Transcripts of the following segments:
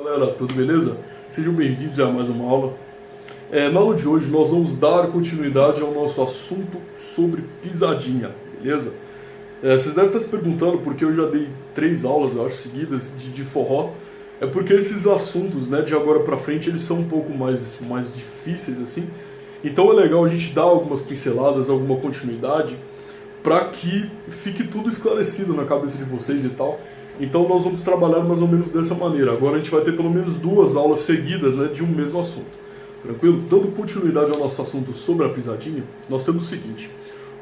Galera, tudo beleza? Sejam bem-vindos a mais uma aula. Na aula de hoje nós vamos dar continuidade ao nosso assunto sobre pisadinha, beleza? Vocês devem estar se perguntando porque eu já dei 3 aulas, eu acho, seguidas de forró. É porque esses assuntos, né, de agora pra frente, eles são um pouco mais difíceis, assim. Então é legal a gente dar algumas pinceladas, alguma continuidade, para que fique tudo esclarecido na cabeça de vocês e tal. Então nós vamos trabalhar mais ou menos dessa maneira. Agora a gente vai ter pelo menos 2 aulas seguidas, né, de um mesmo assunto. Tranquilo? Dando continuidade ao nosso assunto sobre a pisadinha, nós temos o seguinte.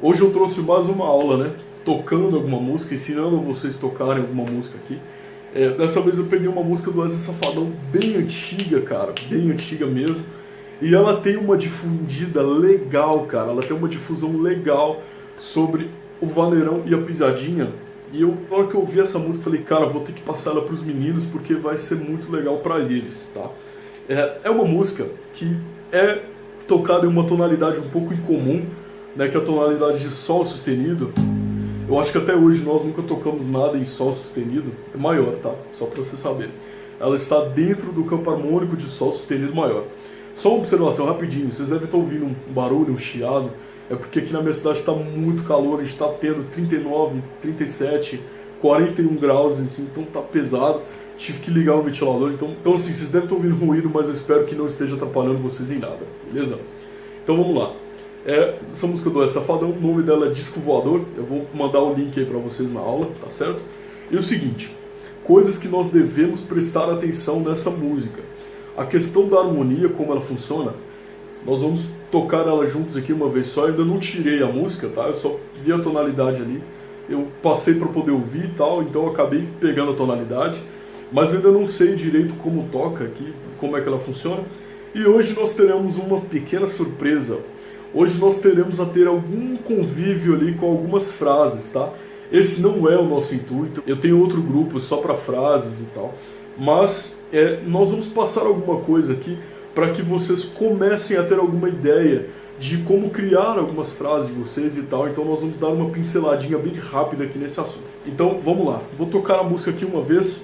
Hoje eu trouxe mais uma aula, né, tocando alguma música, ensinando vocês a tocarem alguma música aqui. Dessa vez eu peguei uma música do Wesley Safadão bem antiga, cara, bem antiga mesmo. E ela tem uma difundida legal, cara, ela tem uma difusão legal sobre o vaneirão e a pisadinha. E eu, na hora que eu ouvi essa música, falei, cara, vou ter que passar ela pros meninos porque vai ser muito legal pra eles, tá? É uma música que é tocada em uma tonalidade um pouco incomum, né, que é a tonalidade de Sol sustenido. Eu acho que até hoje nós nunca tocamos nada em Sol sustenido. É maior, tá? Só pra você saber. Ela está dentro do campo harmônico de Sol sustenido maior. Só uma observação rapidinho, vocês devem estar ouvindo um barulho, um chiado. É porque aqui na minha cidade está muito calor, a gente está tendo 39, 37, 41 graus, assim, então tá pesado. Tive que ligar o ventilador, então assim, vocês devem estar ouvindo ruído, mas eu espero que não esteja atrapalhando vocês em nada, beleza? Então vamos lá. Essa música do Wesley Safadão, o nome dela é Disco Voador, eu vou mandar o link aí pra vocês na aula, tá certo? E o seguinte, coisas que nós devemos prestar atenção nessa música. A questão da harmonia, como ela funciona, nós vamos tocar ela juntos aqui uma vez só. Eu ainda não tirei a música, tá? Eu só vi a tonalidade ali. Eu passei para poder ouvir e tal, então eu acabei pegando a tonalidade. Mas ainda não sei direito como toca aqui, como é que ela funciona. E hoje nós teremos uma pequena surpresa. Hoje nós teremos a ter algum convívio ali com algumas frases, tá? Esse não é o nosso intuito. Eu tenho outro grupo só para frases e tal. Mas nós vamos passar alguma coisa aqui para que vocês comecem a ter alguma ideia de como criar algumas frases de vocês e tal. Então nós vamos dar uma pinceladinha bem rápida aqui nesse assunto. Então vamos lá, vou tocar a música aqui uma vez.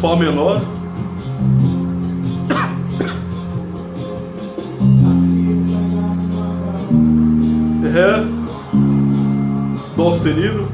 Fá menor. Ré. Dó sustenido.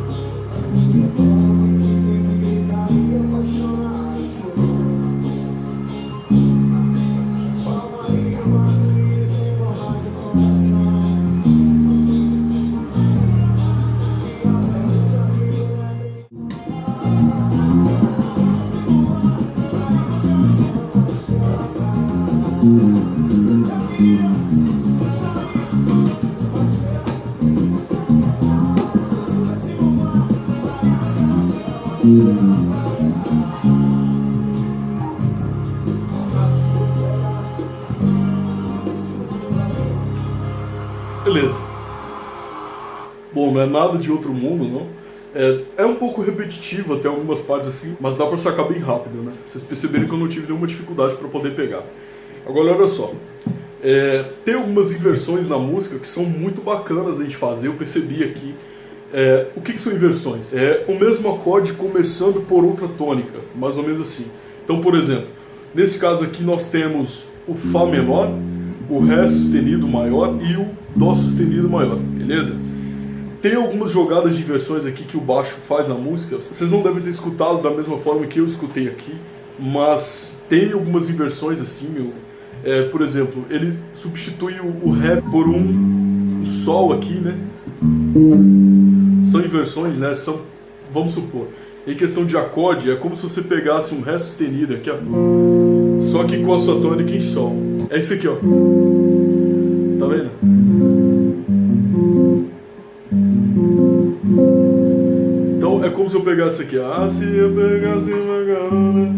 Beleza. Bom, não é nada de outro mundo, não. É um pouco repetitivo até algumas partes assim, mas dá pra sacar bem rápido, né? Vocês perceberam que eu não tive nenhuma dificuldade pra poder pegar. Agora, olha só. Tem algumas inversões na música que são muito bacanas a gente fazer, eu percebi aqui. O que são inversões? É o mesmo acorde começando por outra tônica, mais ou menos assim. Então, por exemplo, nesse caso aqui nós temos o Fá menor, o Ré sustenido maior e o Dó sustenido maior, beleza? Tem algumas jogadas de inversões aqui que o baixo faz na música. Vocês não devem ter escutado da mesma forma que eu escutei aqui, mas tem algumas inversões assim. Por exemplo, ele substitui o Ré por um Sol aqui, né? São inversões, né? Vamos supor, em questão de acorde, é como se você pegasse um Ré sustenido aqui, ó, só que com a sua tônica em Sol. É isso aqui, ó. Tá vendo? Então é como se eu pegasse aqui, se eu pegasse uma garota.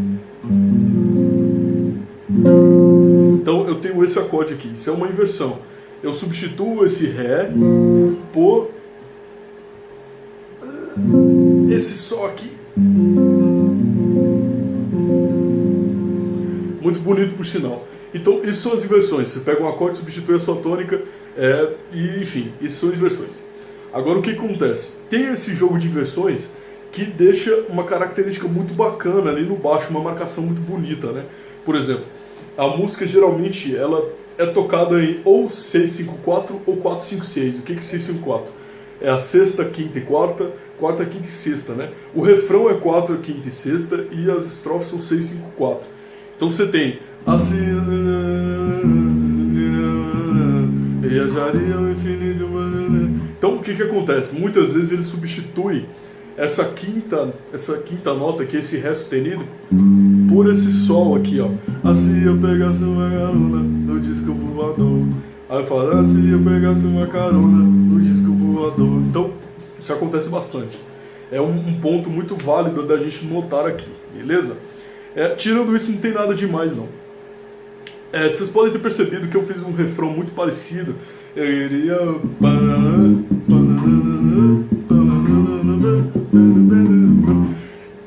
Então eu tenho esse acorde aqui, isso é uma inversão. Eu substituo esse Ré por esse Sol aqui. Muito bonito por sinal. Então, isso são as inversões. Você pega um acorde, substitui a sua tônica E enfim, isso são inversões. Agora o que acontece? Tem esse jogo de inversões que deixa uma característica muito bacana ali no baixo, uma marcação muito bonita, né? Por exemplo, a música geralmente ela é tocada em ou 6/5/4 ou 4/5/6. O que é 6/5/4? É a sexta, quinta e quarta, quarta, quinta e sexta, né? O refrão é 4, quinta e sexta e as estrofes são 6/5/4. Então você tem então o que acontece? Muitas vezes ele substitui essa quinta nota, que é esse Ré sustenido, por esse Sol aqui, ó. Assim eu pegasse uma carona no disco voador. Aí eu falo, assim eu pegasse uma carona no disco voador. Então, isso acontece bastante. É um ponto muito válido da gente notar aqui, beleza? Tirando isso, não tem nada demais, não. Vocês podem ter percebido que eu fiz um refrão muito parecido. Eu iria...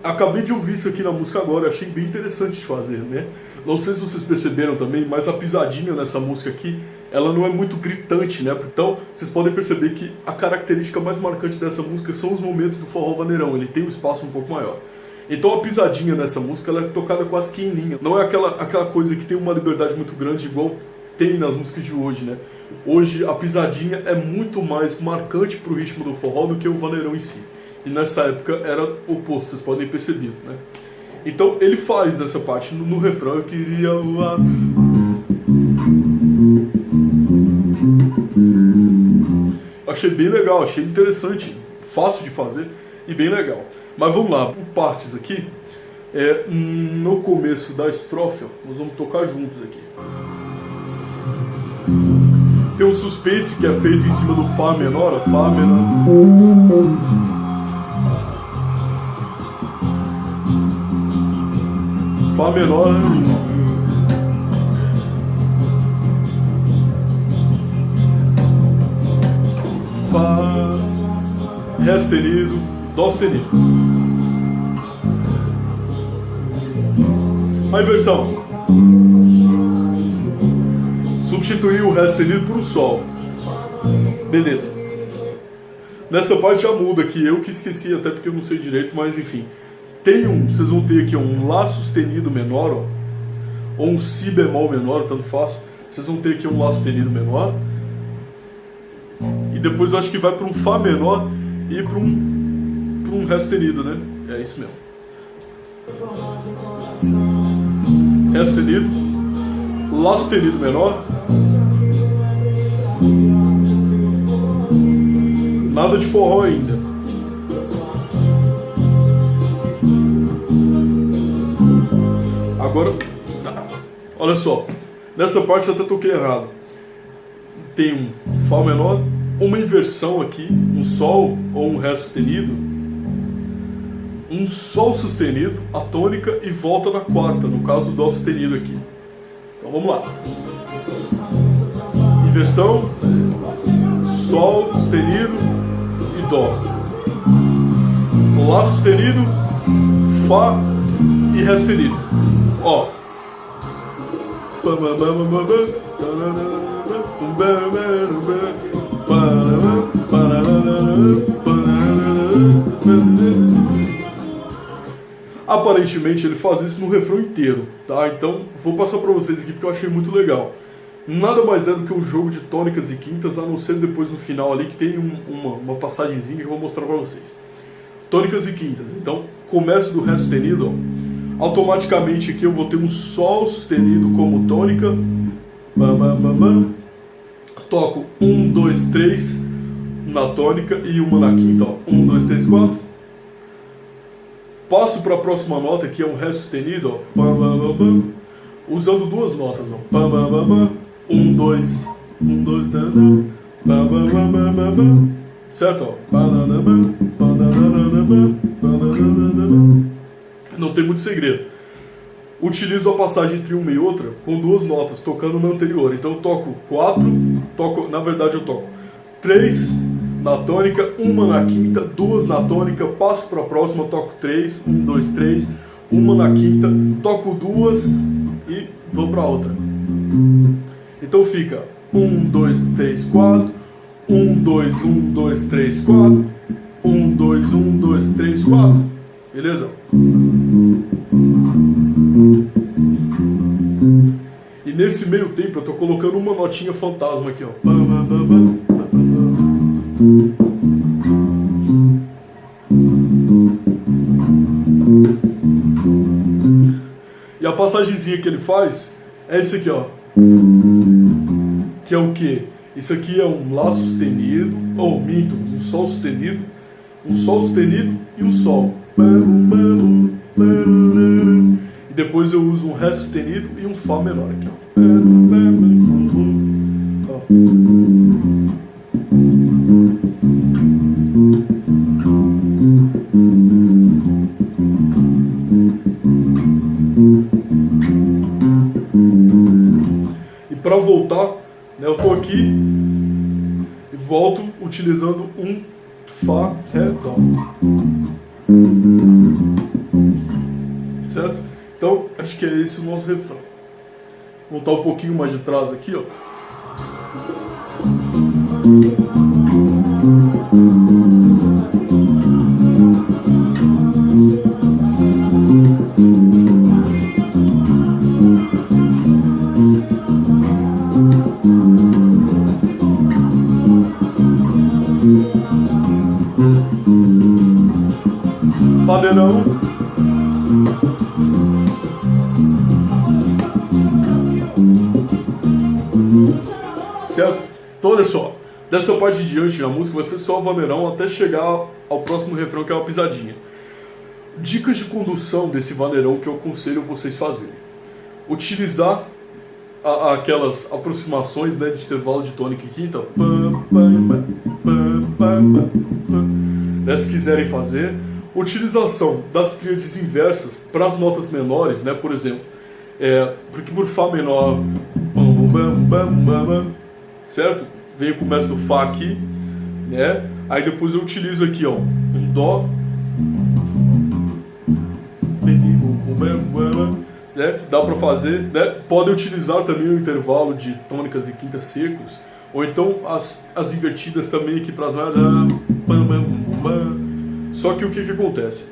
Acabei de ouvir isso aqui na música agora, achei bem interessante de fazer, né? Não sei se vocês perceberam também, mas a pisadinha nessa música aqui, ela não é muito gritante, né? Então, vocês podem perceber que a característica mais marcante dessa música são os momentos do forró vaneirão, ele tem um espaço um pouco maior. Então a pisadinha nessa música ela é tocada quase que em linha. Não é aquela coisa que tem uma liberdade muito grande igual tem nas músicas de hoje, né? Hoje a pisadinha é muito mais marcante pro ritmo do forró do que o vaneirão em si. E nessa época era o oposto, vocês podem perceber, né? Então ele faz dessa parte no refrão, eu queria... Achei bem legal, achei interessante, fácil de fazer e bem legal. Mas vamos lá, por partes aqui. No começo da estrofe, ó, nós vamos tocar juntos aqui. Tem um suspense que é feito em cima do Fá menor, ó, Fá menor. Fá menor. Fá, Ré sustenido, Dó sustenido. A inversão. Substituir o Ré sustenido por um Sol. Beleza. Nessa parte já muda aqui, eu que esqueci até porque eu não sei direito, mas enfim. Vocês vão ter aqui um Lá sustenido menor, ó, ou um Si bemol menor, tanto faz. Vocês vão ter aqui um Lá sustenido menor. E depois eu acho que vai para um Fá menor e para um Ré sustenido, né? É isso mesmo. Ré sustenido, Lá sustenido menor. Nada de forró ainda. Agora, olha só, nessa parte eu até toquei errado. Tem um Fá menor, uma inversão aqui, um Sol ou um Ré sustenido, um Sol sustenido, a tônica e volta na quarta, no caso Dó sustenido aqui. Então vamos lá. Inversão, Sol sustenido e Dó. Lá sustenido, Fá e Ré sustenido. Ó. Aparentemente ele faz isso no refrão inteiro, tá? Então vou passar pra vocês aqui porque eu achei muito legal. Nada mais é do que um jogo de tônicas e quintas, a não ser depois no final ali que tem uma passagenzinha que eu vou mostrar pra vocês. Tônicas e quintas. Então começo do Ré sustenido, ó. Automaticamente aqui eu vou ter um Sol sustenido como tônica. Toco 1, 2, 3 na tônica e uma na quinta, ó. 1, 2, 3, 4. Passo para a próxima nota, que é um Ré sustenido, ó. Usando duas notas, ó. 1, 2, 1, 2, certo, ó. Não tem muito segredo. Utilizo a passagem entre uma e outra com duas notas, tocando na anterior. Então eu toco 4, na verdade eu toco 3 na tônica, uma na quinta, duas na tônica, passo para a próxima, toco 3, 1, 2, 3, uma na quinta, toco duas e vou para outra. Então fica 1, 2, 3, 4. 1, 2, 1, 2, 3, 4. 1, 2, 1, 2, 3, 4. Beleza? E nesse meio tempo eu tô colocando uma notinha fantasma aqui, ó. E a passagenzinha que ele faz é esse aqui, ó. Que é o quê? Isso aqui é um Lá sustenido, ou minto, um Sol sustenido e um Sol. E depois eu uso um Ré sustenido e um Fá menor aqui, ó. E para voltar, né, eu tô aqui e volto utilizando um Fá, Ré, Dó. Certo? Então, acho que é esse o nosso refrão. Vou voltar um pouquinho mais de trás aqui, ó. Vaneirão. Certo? Então olha só, dessa parte de diante a música vai ser só vaneirão até chegar ao próximo refrão, que é uma pisadinha. Dicas de condução desse vaneirão que eu aconselho vocês fazerem: utilizar aquelas aproximações, né, de intervalo de tônica e quinta, né, se quiserem fazer. Utilização das tríades inversas para as notas menores, né, por exemplo, porque por Fá menor, certo? Venho e começo do Fá aqui, né? Aí depois eu utilizo aqui, ó, um Dó, né? Dá para fazer, né? Podem utilizar também o intervalo de tônicas e quintas secos, ou então as invertidas também aqui para as. Só que o que acontece?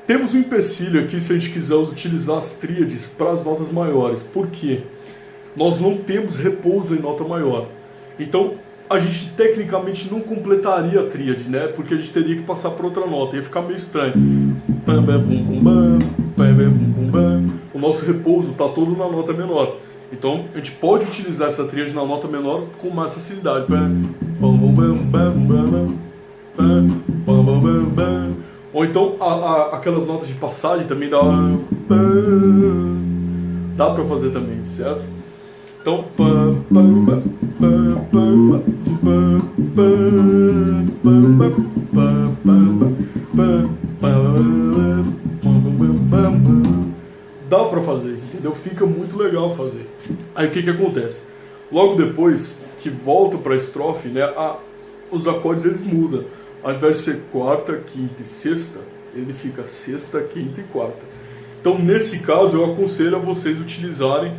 Temos um empecilho aqui se a gente quiser utilizar as tríades para as notas maiores. Por quê? Nós não temos repouso em nota maior. Então, a gente tecnicamente não completaria a tríade, né? Porque a gente teria que passar por outra nota, ia ficar meio estranho. O nosso repouso está todo na nota menor. Então, a gente pode utilizar essa tríade na nota menor com mais facilidade. Ou então aquelas notas de passagem também dá para fazer também, certo? Então, dá para fazer, entendeu? Fica muito legal fazer. Aí o que acontece? Logo depois que volta para a estrofe, né, os acordes eles mudam. Ao invés de ser quarta, quinta e sexta, ele fica sexta, quinta e quarta. Então, nesse caso, eu aconselho a vocês utilizarem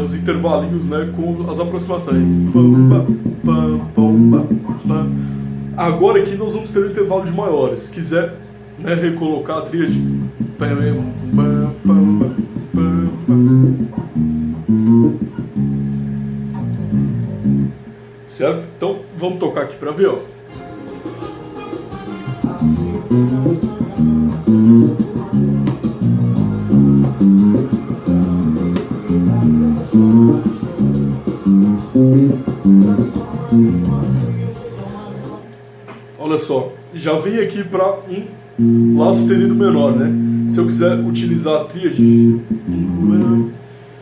os intervalinhos, né, com as aproximações. Agora aqui nós vamos ter um intervalo de maiores. Se quiser, né, recolocar a tríade. Certo? Então, vamos tocar aqui para ver, ó. Olha só, já vem aqui para um Lá sustenido menor, né? Se eu quiser utilizar a tríade,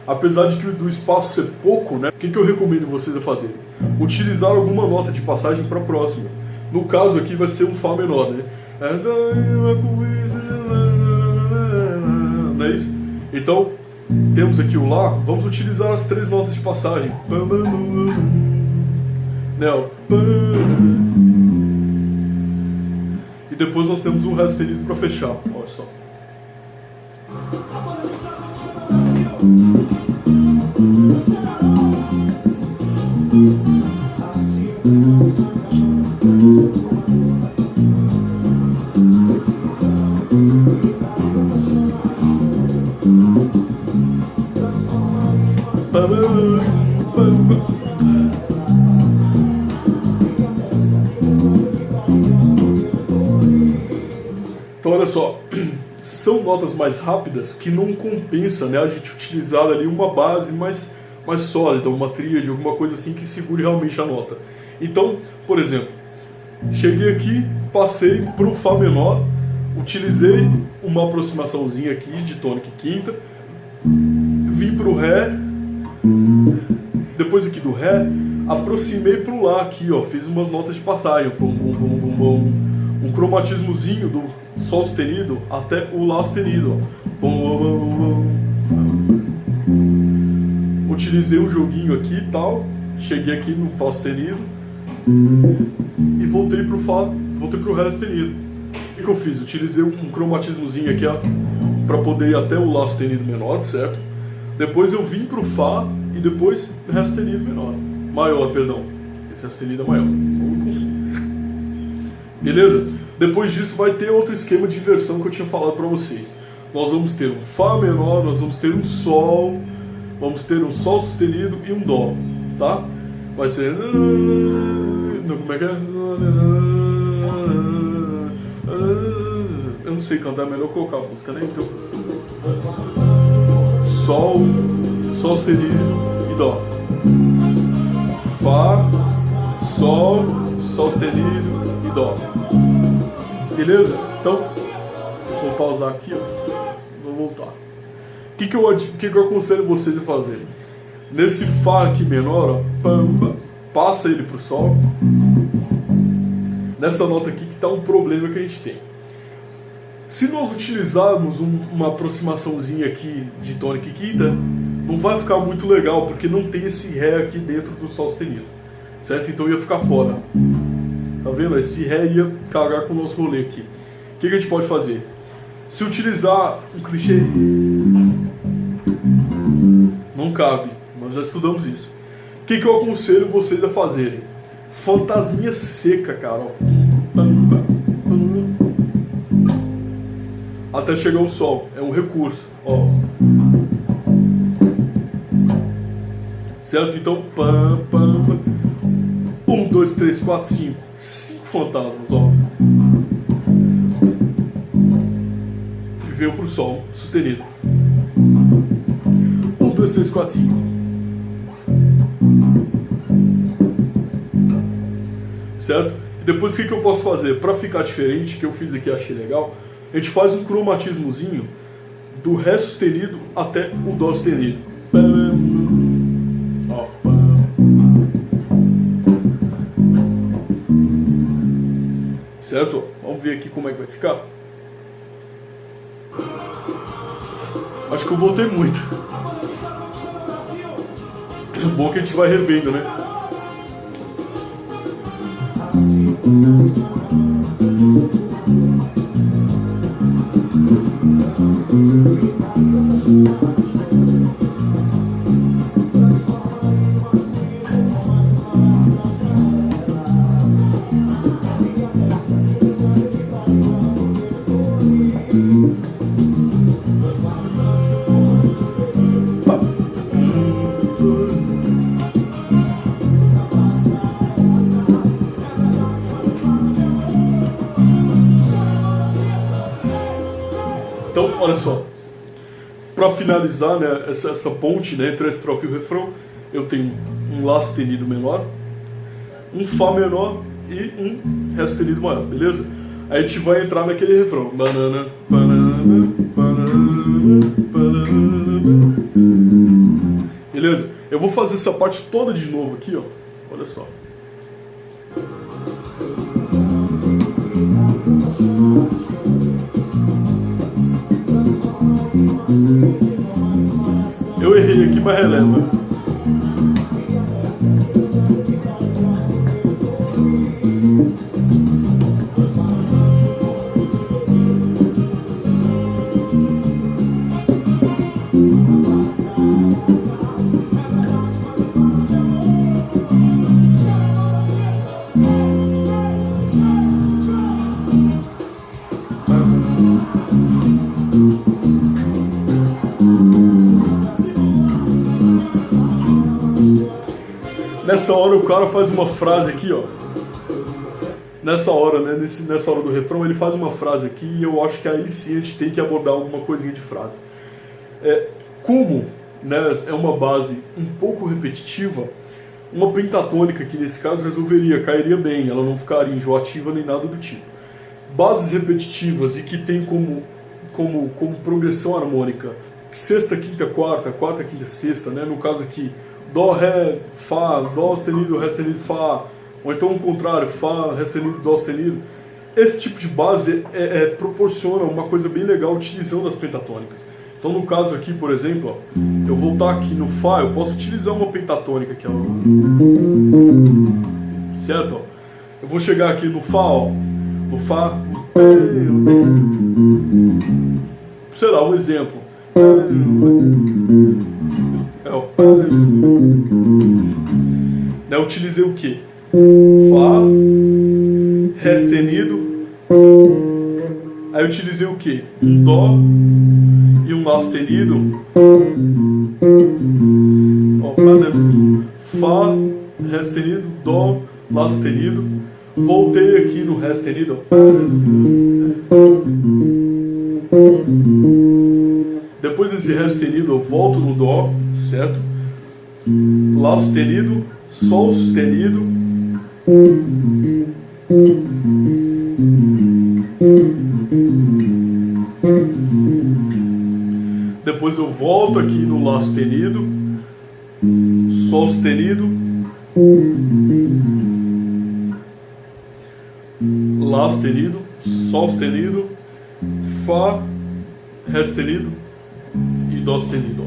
apesar de que do espaço ser pouco, né? O que eu recomendo vocês a fazerem? Utilizar alguma nota de passagem para a próxima. No caso aqui vai ser um Fá menor, né? Não é isso? Então, temos aqui o Lá, vamos utilizar as três notas de passagem. E depois nós temos um Ré sustenido para fechar, olha só. Então olha só, são notas mais rápidas que não compensa, né, a gente utilizar ali uma base mais sólida, uma tríade, alguma coisa assim que segure realmente a nota. Então, por exemplo, cheguei aqui, passei para o Fá menor, utilizei uma aproximaçãozinha aqui de tônica quinta, vim para o Ré, depois aqui do Ré, aproximei para o Lá aqui, ó, fiz umas notas de passagem, um cromatismozinho do Sol sustenido até o Lá sustenido, ó. Utilizei o joguinho aqui e tal, cheguei aqui no Fá sustenido e voltei pro Ré sustenido. O que eu fiz? Utilizei um cromatismozinho aqui, ó, para poder ir até o Lá sustenido menor, certo? Depois eu vim pro Fá e depois Ré sustenido menor. Maior, perdão. Esse Ré sustenido é maior. Beleza? Depois disso vai ter outro esquema de inversão que eu tinha falado para vocês. Nós vamos ter um Fá menor, nós vamos ter um Sol, vamos ter um Sol sustenido e um Dó, tá? Vai ser... Como é que é? Eu não sei cantar, é melhor colocar a música, né? Então... Sol, Sol sustenido e Dó. Fá, Sol, Sol sustenido e Dó. Beleza? Então, vou pausar aqui, ó. Vou voltar. O que eu aconselho vocês a fazerem? Nesse Fá aqui menor, ó, passa ele pro Sol. Nessa nota aqui que está um problema que a gente tem. Se nós utilizarmos uma aproximaçãozinha aqui de tônica e quinta, não vai ficar muito legal, porque não tem esse Ré aqui dentro do Sol sustenido, certo? Então ia ficar fora. Tá vendo? Esse Ré ia cagar com o nosso rolê aqui. O que a gente pode fazer? Se utilizar um clichê, não cabe, nós já estudamos isso. O que eu aconselho vocês a fazerem? Fantasminha seca, cara, ó. Até chegar o Sol, é um recurso, ó. Certo? Então, 1, 2, 3, 4, 5. 5 fantasmas, ó. E veio pro Sol, sustenido. 1, 2, 3, 4, 5. Certo? E depois o que eu posso fazer? Para ficar diferente, que eu fiz aqui, achei legal, a gente faz um cromatismozinho do Ré sustenido até o Dó sustenido. Ó. Certo? Vamos ver aqui como é que vai ficar. Acho que eu voltei muito. É bom que a gente vai revendo, né? Então, olha só, para finalizar, né, essa ponte, né, entre a estrofe e o refrão, eu tenho um Lá sustenido menor, um Fá menor e um Ré sustenido maior, beleza? Aí a gente vai entrar naquele refrão. Banana, banana, banana, banana. Beleza? Eu vou fazer essa parte toda de novo aqui, ó. Olha só. Eu errei aqui, mas releva. nessa hora o cara faz uma frase aqui, ó. Nessa hora, né? Nessa hora do refrão, ele faz uma frase aqui e eu acho que aí sim a gente tem que abordar alguma coisinha de frase. Como, né, é uma base um pouco repetitiva, uma pentatônica que nesse caso cairia bem, ela não ficaria enjoativa nem nada do tipo. Bases repetitivas e que tem como progressão harmônica sexta, quinta, quarta, quarta, quinta, sexta, né? No caso aqui, dó, ré, fá, dó sustenido, ré sustenido, fá, ou então o contrário, fá, ré sustenido, dó sustenido. Esse tipo de base proporciona uma coisa bem legal utilizando as pentatônicas. Então no caso aqui, por exemplo, ó, eu vou voltar aqui no fá, eu posso utilizar uma pentatônica aqui, ó. Certo? Ó? Eu vou chegar aqui no fá, ó, no fá, sei lá, um exemplo. Eu utilizei o que? Fá, ré sustenido. Aí eu utilizei o que? Um dó e um lá sustenido. Fá, ré sustenido, dó, lá sustenido. Voltei aqui no ré sustenido. Depois desse ré sustenido eu volto no dó, certo? Lá sustenido, sol sustenido. Depois eu volto aqui no lá sustenido, sol sustenido, lá sustenido, sol sustenido, fá, ré sustenido e dó sustenido.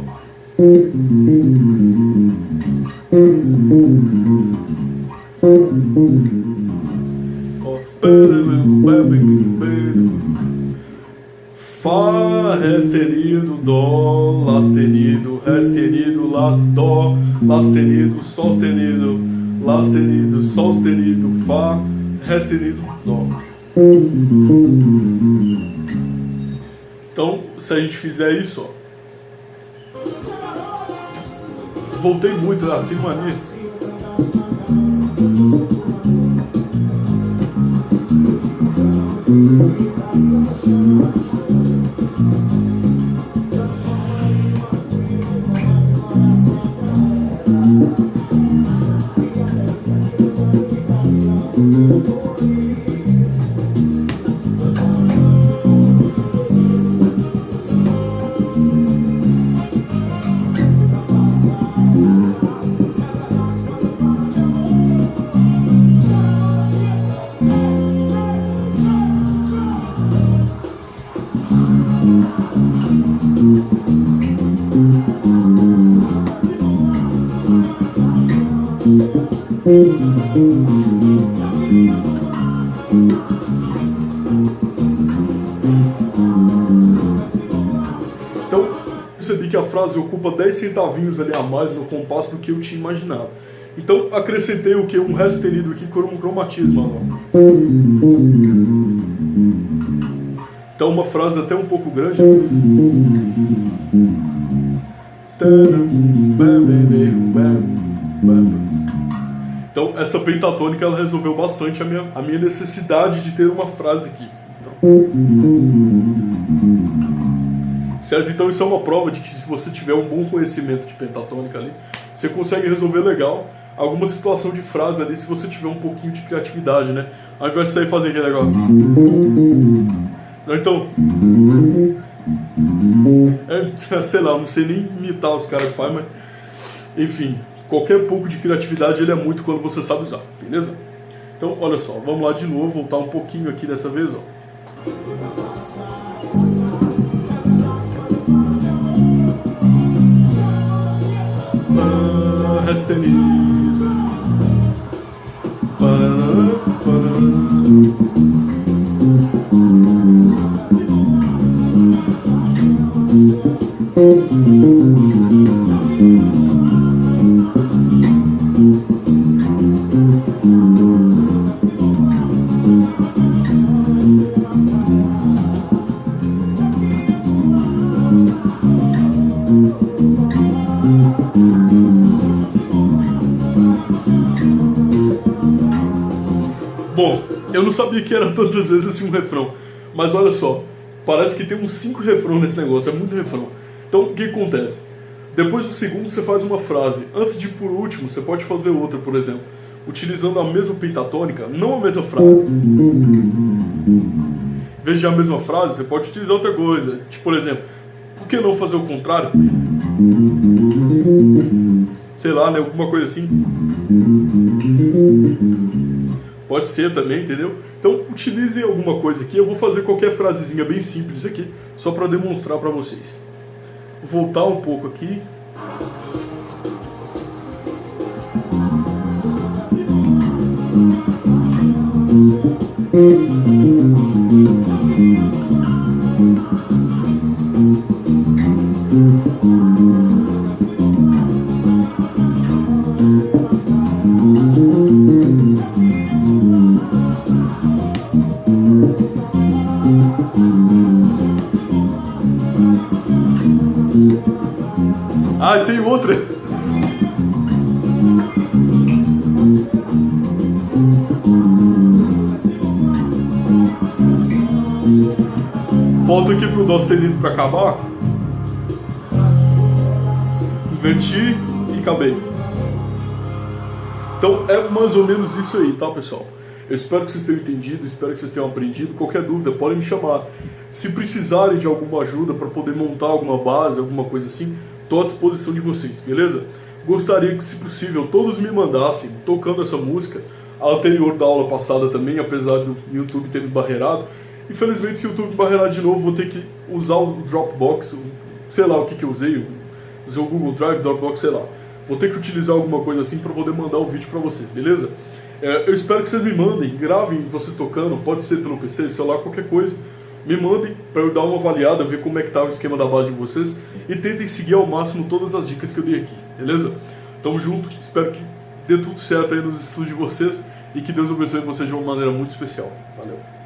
Fá, ré sustenido, dó, lá sustenido, ré sustenido, lá, dó, lá sustenido, sol sustenido, lá sustenido, sol sustenido, fá, ré sustenido, dó. Então, se a gente fizer isso, ó. Voltei muito, tem mania. Então, percebi que a frase ocupa 10 centavinhos ali a mais no compasso do que eu tinha imaginado. Então, acrescentei o que? Um ré sustenido aqui com um cromatismo agora. Então, uma frase até um pouco grande. Então, essa pentatônica ela resolveu bastante a minha necessidade de ter uma frase aqui. Então, certo? Então, isso é uma prova de que se você tiver um bom conhecimento de pentatônica ali, você consegue resolver legal alguma situação de frase ali se você tiver um pouquinho de criatividade, né? Ao invés de sair fazendo aquele negócio. Então, sei lá, não sei nem imitar os caras que fazem, mas enfim, qualquer pouco de criatividade ele é muito quando você sabe usar, beleza? Então, olha só, vamos lá de novo, voltar um pouquinho aqui dessa vez, ó. Ré sustenido. Bom, eu não sabia que era tantas vezes assim um refrão, mas olha só, parece que tem uns 5 refrões nesse negócio, é muito refrão. Então, o que acontece? Depois do segundo você faz uma frase, antes de ir por último você pode fazer outra, por exemplo, utilizando a mesma pentatônica, não a mesma frase. Em vez de a mesma frase, você pode utilizar outra coisa, tipo, por exemplo, por que não fazer o contrário? Sei lá, né, alguma coisa assim. Pode ser também, entendeu? Então, utilizem alguma coisa aqui. Eu vou fazer qualquer frasezinha bem simples aqui, só para demonstrar para vocês. Vou voltar um pouco aqui. Ah, e tem outra. Falta aqui pro dó sustenido para acabar. Inverti e acabei. Então é mais ou menos isso aí, tá, pessoal? Eu espero que vocês tenham entendido, espero que vocês tenham aprendido. Qualquer dúvida, podem me chamar. Se precisarem de alguma ajuda para poder montar alguma base, alguma coisa assim, estou à disposição de vocês, beleza? Gostaria que, se possível, todos me mandassem, tocando essa música, a anterior da aula passada também, apesar do YouTube ter me barreirado. Infelizmente, se o YouTube barreirar de novo, vou ter que usar o Dropbox, sei lá o que eu usei, o Google Drive, Dropbox, sei lá. Vou ter que utilizar alguma coisa assim para poder mandar o vídeo para vocês, beleza? Eu espero que vocês me mandem, gravem vocês tocando, pode ser pelo PC, celular, qualquer coisa. Me mandem para eu dar uma avaliada, ver como é que tá o esquema da base de vocês e tentem seguir ao máximo todas as dicas que eu dei aqui, beleza? Tamo junto, espero que dê tudo certo aí nos estudos de vocês e que Deus abençoe vocês de uma maneira muito especial. Valeu!